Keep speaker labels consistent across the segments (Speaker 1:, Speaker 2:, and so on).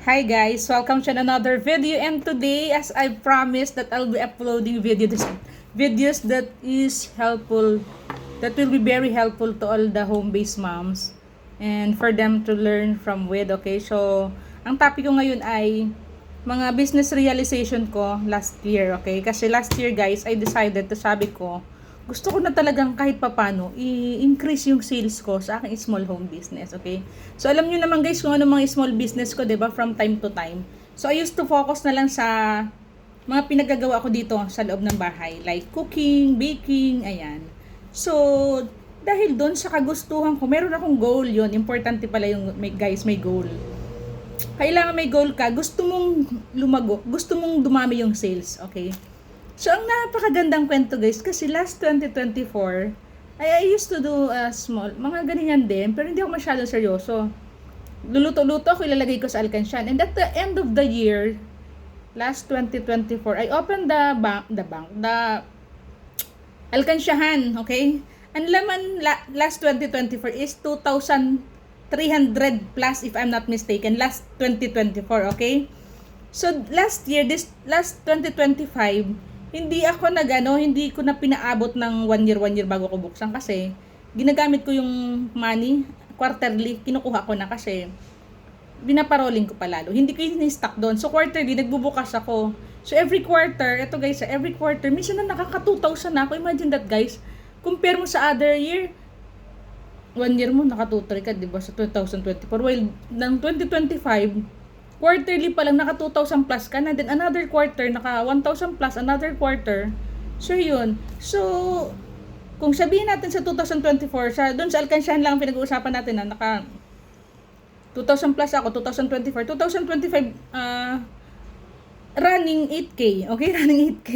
Speaker 1: Hi guys, welcome to another video, and today, as I promised, that I'll be uploading videos that is helpful, that will be very helpful to all the home-based moms and for them to learn from with. Okay, so ang topic ko ngayon ay mga business realization ko last year. Okay, kasi last year guys, I decided to, sabi ko, gusto ko na talagang kahit papano i-increase yung sales ko sa aking small home business, okay? So, alam nyo naman guys kung ano mga small business ko, diba? From time to time. So, I used to focus na lang sa mga pinagagawa ko dito sa loob ng bahay. Like cooking, baking, ayan. So, dahil doon sa kagustuhan ko, meron akong goal yon. Importante pala yung, guys, may goal. Kailangan may goal ka. Gusto mong lumago. Gusto mong dumami yung sales, okay? So, ang napakagandang kwento guys, kasi last 2024, I used to do small, mga ganyan din, pero hindi ako masyadong seryoso. Luluto-luto ako, ilalagay ko sa alkansyan. And at the end of the year, last 2024, I opened the alkansyahan, okay? Ang laman last 2024 is 2,300 plus if I'm not mistaken, last 2024, okay? So, last year, last 2025, hindi ko na pinaabot ng 1 year bago ko buksan kasi ginagamit ko yung money, quarterly, kinukuha ko na kasi binaparoling ko pa lalo. Hindi ko yung stock doon. So, quarterly, nagbubukas ako. So, every quarter, minsan na nakaka 2,000 na ako. Imagine that, guys. Compare mo sa other year, 1 year mo, naka 2,300 ka, diba? Sa 2024. While, ng 2025, quarterly pa lang naka 2,000 plus ka na, then another quarter naka 1,000 plus, another quarter. So yun. So kung sabihin natin sa 2024, doon sa alkansyahan lang pinag-uusapan natin na naka 2,000 plus ako, 2025 running 8K. Okay, running 8K.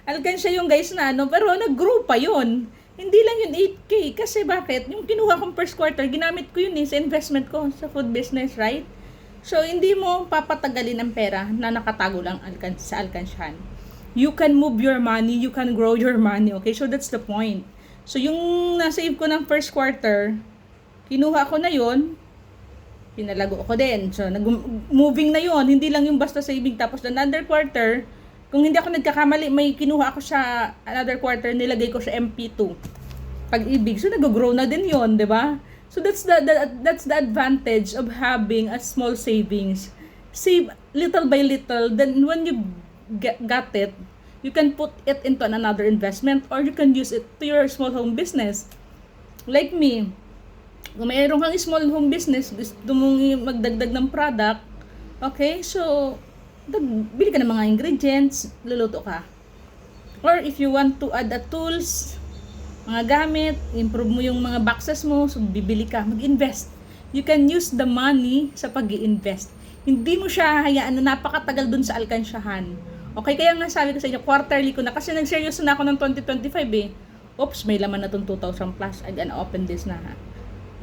Speaker 1: Alkansya yung guys na pero nag-grow pa yun. Hindi lang yun 8K. Kasi bakit? Yung kinuha kong first quarter, ginamit ko yun sa investment ko sa food business, right? So, hindi mo papatagalin ang pera na nakatago lang sa alkansyahan. You can move your money, you can grow your money, okay? So, that's the point. So, yung nasave ko ng first quarter, kinuha ko na yon, pinalago ko din. So, moving na yon, hindi lang yung basta saving. Tapos, another quarter, kung hindi ako nagkakamali, may kinuha ako sa another quarter, nilagay ko sa MP2. Pag-ibig. So, nag-grow na din yon, di ba? So that's the advantage of having a small savings. Save little by little, then when you got it, you can put it into another investment or you can use it to your small home business. Like me, kung mayroon kang small home business, gusto mong magdagdag ng product, okay, so bili ka ng mga ingredients, luluto ka. Or if you want to add tools, mga gamit, improve mo yung mga boxes mo, so bibili ka, mag-invest. You can use the money sa pag-i-invest. Hindi mo siya hayaan na napakatagal dun sa alkansyahan. Okay, kaya nga sabi ko sa inyo, quarterly ko na, kasi nag-seryoso na ako ng 2025 eh. Oops, may laman na itong 2,000 plus. I'm gonna open this na ha.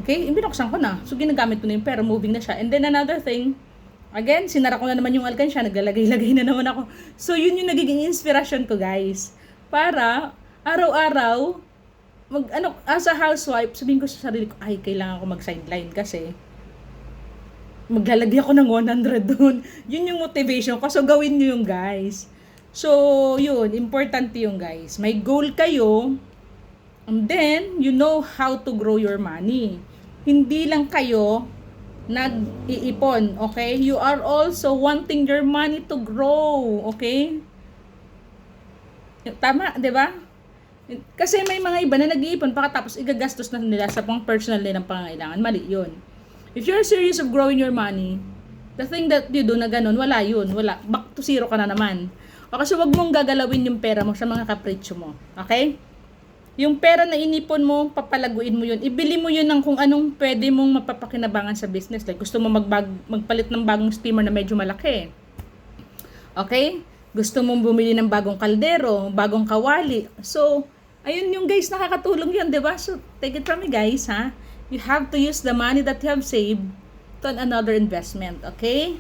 Speaker 1: Okay, binuksan ko na. So, ginagamit ko na yung pera, moving na siya. And then another thing, again, sinara ko na naman yung alkansya, naglalagay-lagay na naman ako. So, yun yung nagiging inspiration ko, guys. Para, araw-araw, as a housewife, sabihin ko sa sarili ko, ay, kailangan ko mag-sideline kasi maglalagay ako ng 100 doon. Yun yung motivation ko. So, gawin nyo yung guys. So, yun, importante yung guys. May goal kayo, and then, you know how to grow your money. Hindi lang kayo nag-iipon, okay? You are also wanting your money to grow, okay? Tama, di ba? Kasi may mga iba na nag-iipon pagkatapos igagastos na nila sa pang personal nilang pangangailangan. Mali yun. If you're serious of growing your money, the thing that you do na ganun, wala yun. Wala. Back to zero ka na naman. O kasi wag mong gagalawin yung pera mo sa mga kapritsyo mo. Okay? Yung pera na inipon mo, papalaguin mo yun. Ibili mo yun ng kung anong pwede mong mapapakinabangan sa business. Like gusto mo magpalit ng bagong steamer na medyo malaki. Okay? Gusto mong bumili ng bagong kaldero, bagong kawali. So, ayun yung guys, nakakatulong yun, di ba? So, take it from me guys, ha? You have to use the money that you have saved to another investment, okay?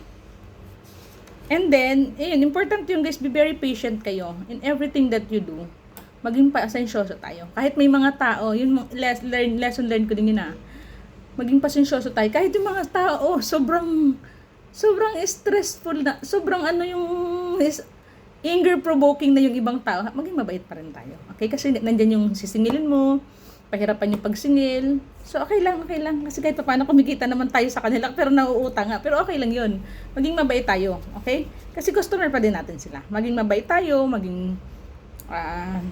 Speaker 1: And then, ayun, important yung guys, be very patient kayo in everything that you do. Maging pasensyoso tayo. Kahit may mga tao, yun, lesson learned ko din yun, ha? Maging pasensyoso tayo. Kahit yung mga tao, sobrang sobrang stressful na, sobrang ano yung anger provoking na yung ibang tao, maging mabait pa rin tayo. Okay? Kasi nandyan yung sisingilin mo, pahirapan yung pagsingil. So, okay lang. Kasi kahit paano kumikita naman tayo sa kanila, pero nauutang nga. Pero okay lang yun. Maging mabait tayo. Okay? Kasi customer pa din natin sila. Maging mabait tayo, maging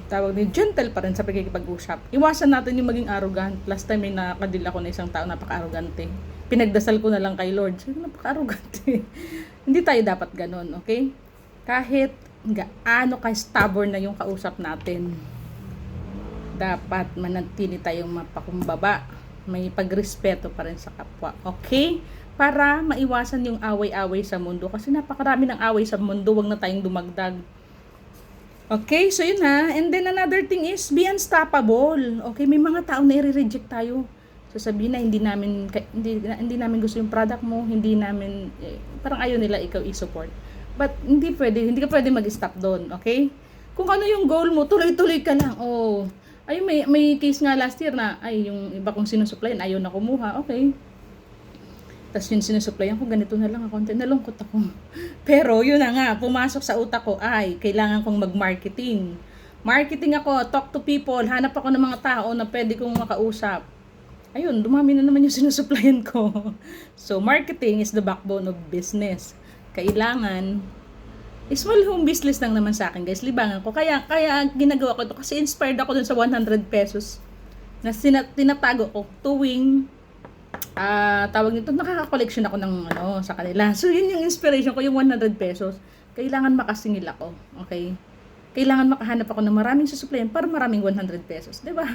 Speaker 1: tawag ni gentle pa rin sa pagkikipag-usap. Iwasan natin yung maging arrogant. Last time may nakadil ako na isang tao, napaka-arrogante. Pinagdasal ko na lang kay Lord. So, napaka-arrogante. Hindi tayo dapat ganun, okay? Kahit gaano ka-stubborn na yung kausap natin, dapat manatili tayong mapakumbaba. May pagrespeto pa rin sa kapwa. Okay? Para maiwasan yung away-away sa mundo. Kasi napakarami ng away sa mundo. Huwag na tayong dumagdag. Okay, so yun ha. And then another thing is, be unstoppable. Okay, may mga taong nai-reject tayo. So sabihin na hindi namin gusto yung product mo, hindi namin, parang ayaw nila ikaw i-support. But hindi ka pwede mag-stop doon, okay? Kung ano yung goal mo, tuloy-tuloy ka lang. Oh, ay may case nga last year na, ay yung iba kong sinusuplayan, ayaw na kumuha, okay? Tapos yung sinusuplayan ko, ganito na lang ako, nalungkot ako. Pero yun na nga, pumasok sa utak ko, ay, kailangan kong mag-marketing. Marketing ako, talk to people, hanap ako ng mga tao na pwede kong makausap. Ayun, dumami na naman yung sinusuplayan ko. So, marketing is the backbone of business. Kailangan, small home business lang naman sa akin, guys. Libangan ko. Kaya ginagawa ko ito kasi inspired ako dun sa 100 pesos na tinatago ko tuwing tawag nito, nakaka-collection ako ng sa kanila. So, yun yung inspiration ko, yung 100 pesos. Kailangan makasingil ako. Okay? Kailangan makahanap ako ng maraming susuplayan para maraming 100 pesos. Diba?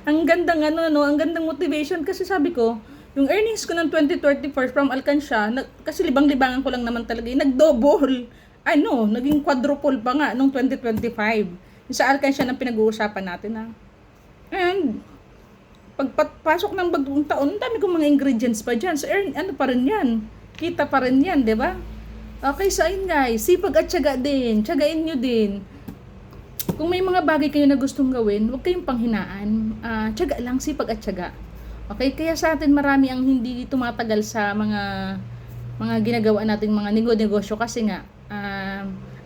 Speaker 1: Ang gandang ang gandang motivation. Kasi sabi ko, yung earnings ko ng 2034 from Alcansya, kasi libang-libangan ko lang naman talaga, nag-double. Naging quadruple pa nga nung 2025. Yung sa Alcansya ng pinag-uusapan natin And, pagpasok ng bagong taon, dami kong mga ingredients pa dyan. So, pa rin yan. Kita pa rin yan, di ba? Okay, so ayun guys, sipag at tiyaga din. Tiyagain nyo din. Kung may mga bagay kayo na gustong gawin, huwag kayong panghinaan. Tiyaga lang, sipag at tiyaga. Okay, kaya sa atin marami ang hindi tumatagal sa mga ginagawa nating mga negosyo kasi nga,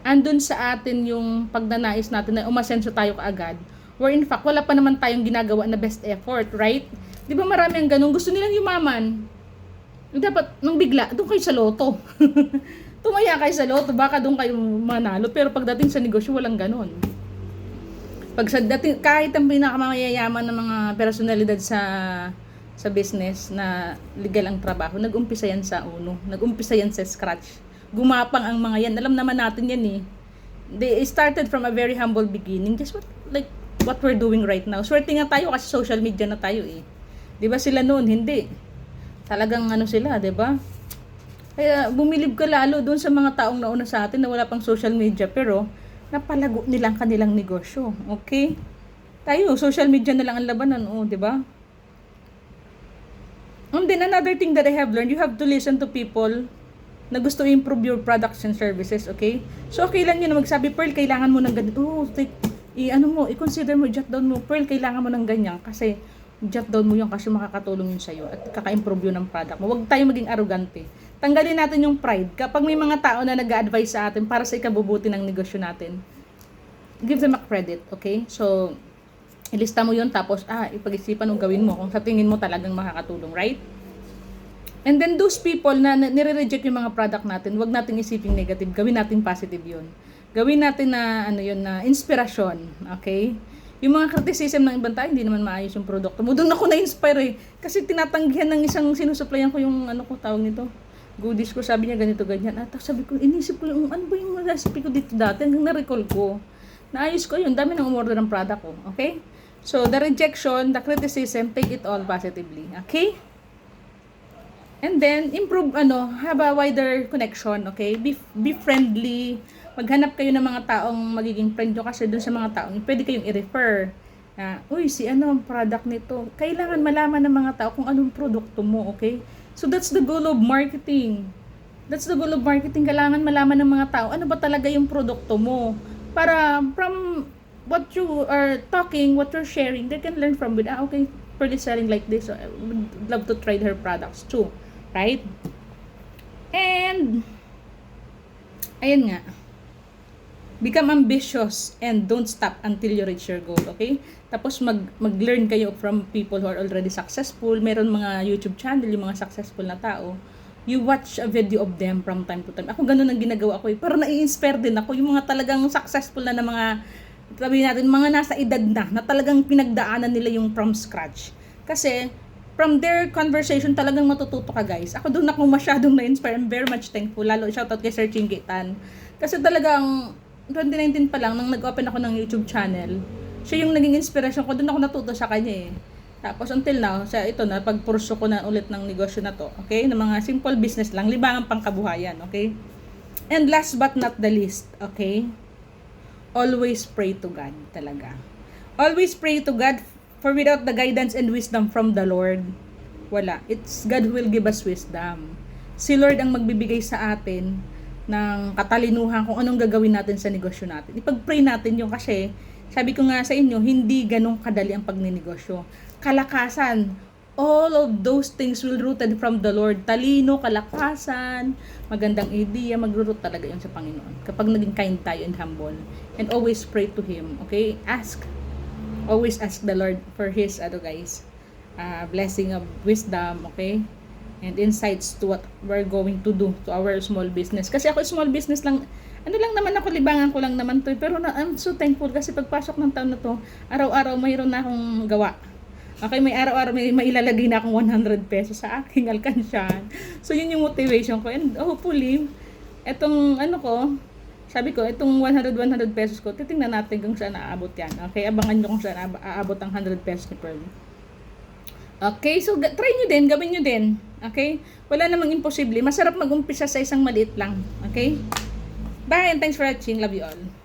Speaker 1: andun sa atin yung pagnanais natin na umasenso tayo kaagad. Where in fact, wala pa naman tayong ginagawa na best effort, right? Di ba marami ang ganun? Gusto nilang yumaman. Dapat, nung bigla, doon kayo sa loto. Tumaya kayo sa loto, baka doon kayo manalo. Pero pagdating sa negosyo, walang ganun. Kahit ang pinakamayayaman ng mga personalidad sa business na legal ang trabaho, nag-umpisa yan sa uno. Nag-umpisa yan sa scratch. Gumapang ang mga yan. Alam naman natin yan eh. They started from a very humble beginning. Just what we're doing right now. Swerte nga tayo kasi social media na tayo eh. 'Di ba sila noon hindi. Talagang sila, 'di ba? Kaya bumilib ka lalo doon sa mga taong nauna sa atin na wala pang social media pero napalago nilang kanilang negosyo. Okay? Tayo social media na lang ang labanan, 'di ba? And then another thing that I have learned, you have to listen to people na gusto i-improve your products and services, okay? So okay lang yun na magsabi, Pearl, kailangan mo ng ganito. I-consider mo, jot down mo, Pearl, kailangan mo ng ganyan kasi jot down mo yun kasi makakatulong yun sa'yo at kaka-improve yun ng product mo. Huwag tayo maging arrogante. Tanggalin natin yung pride. Kapag may mga tao na nag-a-advise sa atin para sa ikabubuti ng negosyo natin, give them a credit, okay? So, ilista mo yun tapos, ipag-isipan o gawin mo kung sa tingin mo talagang makakatulong, right? And then those people na nire-reject yung mga product natin, huwag nating isiping negative, gawin natin positive yun. Gawin natin na na inspirasyon, okay? Yung mga criticism ng ibang tao, hindi naman maayos yung produkto mo. Doon ako na-inspire eh. Kasi tinatanggihan ng isang sinusuplayan ko yung tawag nito, goodies ko, sabi niya ganito ganyan. At sabi ko, inisip ko yung ano ba yung recipe ko dito dati, hanggang na-recall ko. Naayos ko yun, dami nang umorder ng product ko, okay? So the rejection, the criticism, take it all positively, okay? And then improve have a wider connection, okay? Be friendly. Maghanap kayo ng mga taong magiging friend nyo kasi dun sa mga taong pwede kayong i-refer. Product nito. Kailangan malaman ng mga tao kung anong produkto mo, okay? So that's the goal of marketing. Kailangan malaman ng mga tao ano ba talaga yung produkto mo. Para from what you are talking, what you're sharing, they can learn from it. Okay, Pearl is selling like this. So I would love to try her products too. Right? And, ayun nga, become ambitious and don't stop until you reach your goal, okay? Tapos mag-learn kayo from people who are already successful. Meron mga YouTube channel, yung mga successful na tao. You watch a video of them from time to time. Ako ganun ang ginagawa ko. Para nai-inspire din ako. Yung mga talagang successful na mga, sabihin natin, mga nasa edad na talagang pinagdaanan nila yung from scratch. Kasi, from their conversation, talagang matututo ka, guys. Ako doon ako masyadong na-inspire. I'm very much thankful. Lalo, shoutout kay Sir Chingitan. Kasi talagang, 2019 pa lang, nang nag-open ako ng YouTube channel, siya yung naging inspiration ko. Doon ako natuto sa kanya eh. Tapos until now, sa ito na, pagpurso ko na ulit ng negosyo na to, okay? Ng mga simple business lang, libangan pang kabuhayan, okay? And last but not the least, okay? Always pray to God talaga. Always pray to God, for without the guidance and wisdom from the Lord, wala. It's God who will give us wisdom. Si Lord ang magbibigay sa atin ng katalinuhan kung anong gagawin natin sa negosyo natin. Ipag-pray natin yung kasi, sabi ko nga sa inyo, hindi ganong kadali ang pagninegosyo. Kalakasan, all of those things will rooted from the Lord. Talino, kalakasan, magandang idea, mag-root talaga yun sa Panginoon. Kapag naging kind tayo and humble. And always pray to Him, okay? Always ask the Lord for His, blessing of wisdom, okay? And insights to what we're going to do to our small business. Kasi ako small business lang, naman ako, libangan ko lang naman to. Pero I'm so thankful kasi pagpasok ng taon na to, araw-araw mayroon na akong gawa. Okay, may araw-araw may mailalagay na akong 100 pesos sa aking alkansyan. So yun yung motivation ko. And hopefully, etong sabi ko, itong 100 pesos ko, titingnan natin kung saan aabot yan. Okay, abangan nyo kung saan aabot ang 100 pesos ni Pearl. Okay, so try nyo din, gawin nyo din. Okay? Wala namang imposible. Masarap mag-umpisa sa isang maliit lang. Okay? Bye and thanks for watching. Love you all.